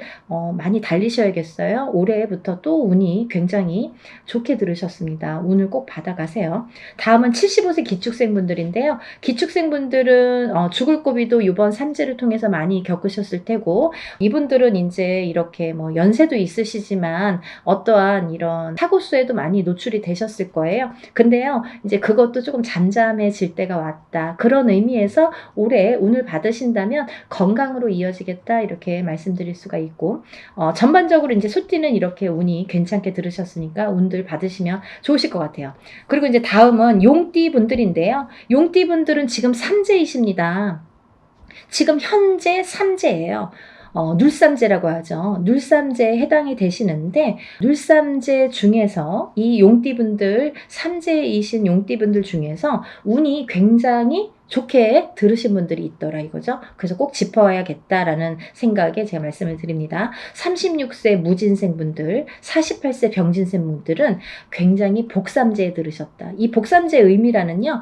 많이 달리셔야겠어요. 올해부터 또 운이 굉장히 좋게 들으셨습니다. 운을 꼭 받아가세요. 다음은 75세 기축생 분들인데요. 기축생 분들은 죽을 고비도 이번 삼재를 통해서 많이 겪으셨을 테고, 이분들은 이제 이렇게 뭐 연세도 있으시지만 어떠한 이런 사고수에도 많이 노출이 되셨을 거예요. 근데요, 이제 그것도 조금 잠잠해질 때가 왔다. 그런 의미에서 올해 운을 받으신다면 건강으로 이어지겠다 이렇게 말씀드릴 수가 있고, 전반적으로 이제 소띠는 이렇게 운이 괜찮게 들으셨으니까 운들 받으시면 좋으실 것 같아요. 그리고 이제 다음은 용띠 분들인데요. 용띠 분들은 지금 삼재이십니다. 지금 현재 삼재예요. 눌삼재라고 하죠. 눌삼재에 해당이 되시는데, 눌삼재 중에서 이 용띠분들, 삼재이신 용띠분들 중에서 운이 굉장히 좋게 들으신 분들이 있더라 이거죠. 그래서 꼭 짚어야겠다라는 생각에 제가 말씀을 드립니다. 36세 무진생분들, 48세 병진생분들은 굉장히 복삼재에 들으셨다. 이 복삼재의 의미라는요,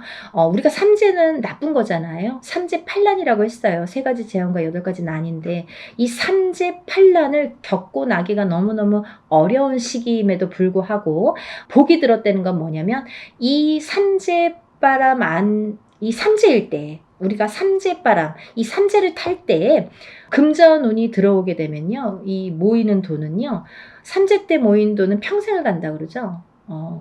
우리가 삼재는 나쁜 거잖아요. 삼재 팔란이라고 했어요. 3가지 재앙과 8가지 난인데 이 삼재 팔란을 겪고 나기가 너무너무 어려운 시기임에도 불구하고 복이 들었다는 건 뭐냐면, 이 삼재바람 이 삼재일 때, 우리가 삼재바람, 이 삼재를 탈 때 금전운이 들어오게 되면요, 이 모이는 돈은요, 삼재 때 모인 돈은 평생을 간다 그러죠.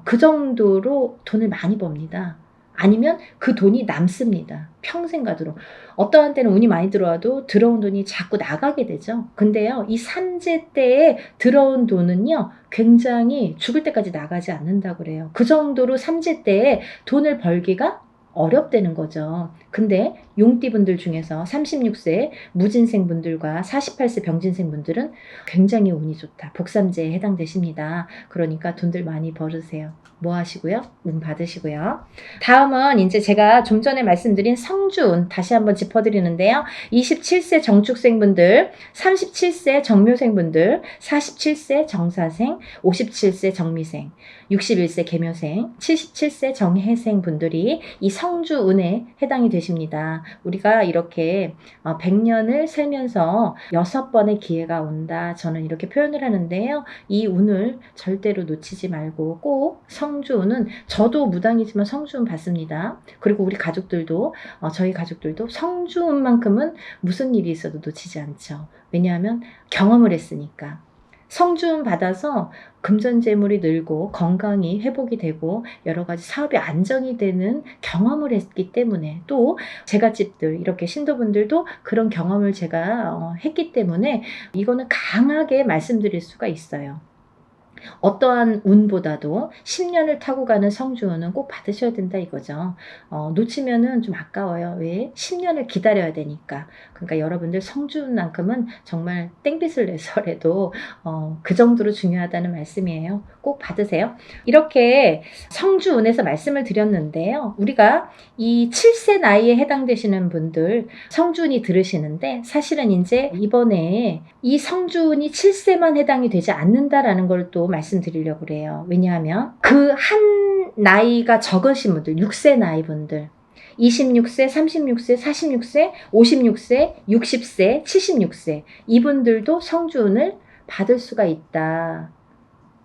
그 정도로 돈을 많이 법니다. 아니면 그 돈이 남습니다. 평생 가도록. 어떠한 때는 운이 많이 들어와도 들어온 돈이 자꾸 나가게 되죠. 근데요, 이 삼재 때에 들어온 돈은요, 굉장히 죽을 때까지 나가지 않는다고 그래요. 그 정도로 삼재 때에 돈을 벌기가 어렵다는 거죠. 근데 용띠분들 중에서 36세 무진생분들과 48세 병진생분들은 굉장히 운이 좋다. 복삼재에 해당되십니다. 그러니까 돈들 많이 벌으세요. 뭐 하시고요? 운 받으시고요. 다음은 이제 제가 좀 전에 말씀드린 성주운 다시 한번 짚어드리는데요. 27세 정축생분들, 37세 정묘생분들, 47세 정사생, 57세 정미생, 61세 계묘생, 77세 정해생 분들이 이 성주운에 해당이 되십니다. 우리가 이렇게 100년을 살면서 6번의 기회가 온다. 저는 이렇게 표현을 하는데요. 이 운을 절대로 놓치지 말고 꼭 성주운은, 저도 무당이지만 성주운 받습니다. 그리고 우리 가족들도, 저희 가족들도 성주운만큼은 무슨 일이 있어도 놓치지 않죠. 왜냐하면 경험을 했으니까. 성주운 받아서 금전재물이 늘고 건강이 회복이 되고 여러 가지 사업이 안정이 되는 경험을 했기 때문에, 또 제갓집들 이렇게 신도분들도 그런 경험을 제가 했기 때문에 이거는 강하게 말씀드릴 수가 있어요. 어떠한 운보다도 10년을 타고 가는 성주운은 꼭 받으셔야 된다 이거죠. 놓치면은 좀 아까워요. 왜? 10년을 기다려야 되니까. 그러니까 여러분들 성주운만큼은 정말 땡빛을 내서라도 그 정도로 중요하다는 말씀이에요. 꼭 받으세요. 이렇게 성주운에서 말씀을 드렸는데요. 우리가 이 7세 나이에 해당되시는 분들 성주운이 들으시는데, 사실은 이제 이번에 이 성주운이 7세만 해당이 되지 않는다라는 걸 또 말씀드리려고 그래요. 왜냐하면 그 한 나이가 적으신 분들, 6세 나이 분들, 26세, 36세, 46세, 56세, 60세, 76세 이분들도 성주운을 받을 수가 있다.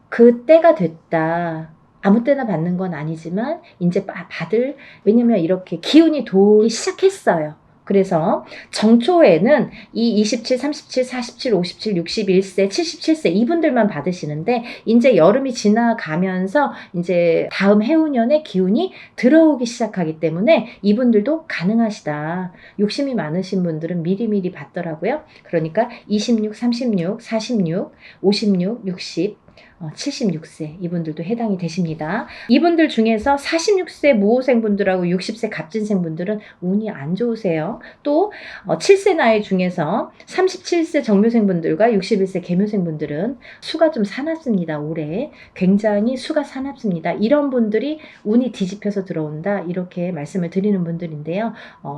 그 때가 됐다. 아무 때나 받는 건 아니지만 이제 받을, 왜냐면 이렇게 기운이 돌기 시작했어요. 그래서 정초에는 이 27, 37, 47, 57, 61세, 77세 이분들만 받으시는데, 이제 여름이 지나가면서 이제 다음 해운년에 기운이 들어오기 시작하기 때문에 이분들도 가능하시다. 욕심이 많으신 분들은 미리미리 받더라고요. 그러니까 26, 36, 46, 56, 60, 76세 이분들도 해당이 되십니다. 이분들 중에서 46세 무호생분들하고 60세 갑진생분들은 운이 안 좋으세요. 또 7세 나이 중에서 37세 정묘생분들과 61세 계묘생분들은 수가 좀 사납습니다. 올해 굉장히 수가 사납습니다. 이런 분들이 운이 뒤집혀서 들어온다 이렇게 말씀을 드리는 분들인데요.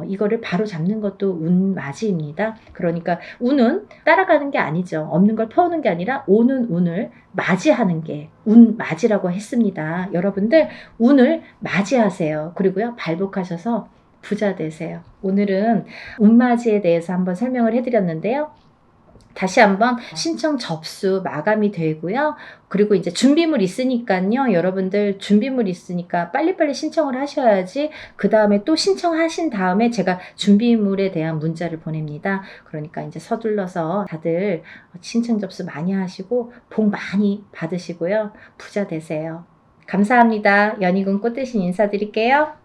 이거를 바로 잡는 것도 운맞이입니다. 그러니까 운은 따라가는 게 아니죠. 없는 걸 퍼오는 게 아니라 오는 운을 맞이하는 게 운맞이라고 했습니다. 여러분들 운을 맞이하세요. 그리고요, 발복하셔서 부자 되세요. 오늘은 운맞이에 대해서 한번 설명을 해드렸는데요. 다시 한번 신청 접수 마감이 되고요. 그리고 이제 준비물 있으니까요. 여러분들 준비물 있으니까 빨리빨리 신청을 하셔야지 그 다음에 또 신청하신 다음에 제가 준비물에 대한 문자를 보냅니다. 그러니까 이제 서둘러서 다들 신청 접수 많이 하시고 복 많이 받으시고요. 부자 되세요. 감사합니다. 연희군 꽃대신 인사드릴게요.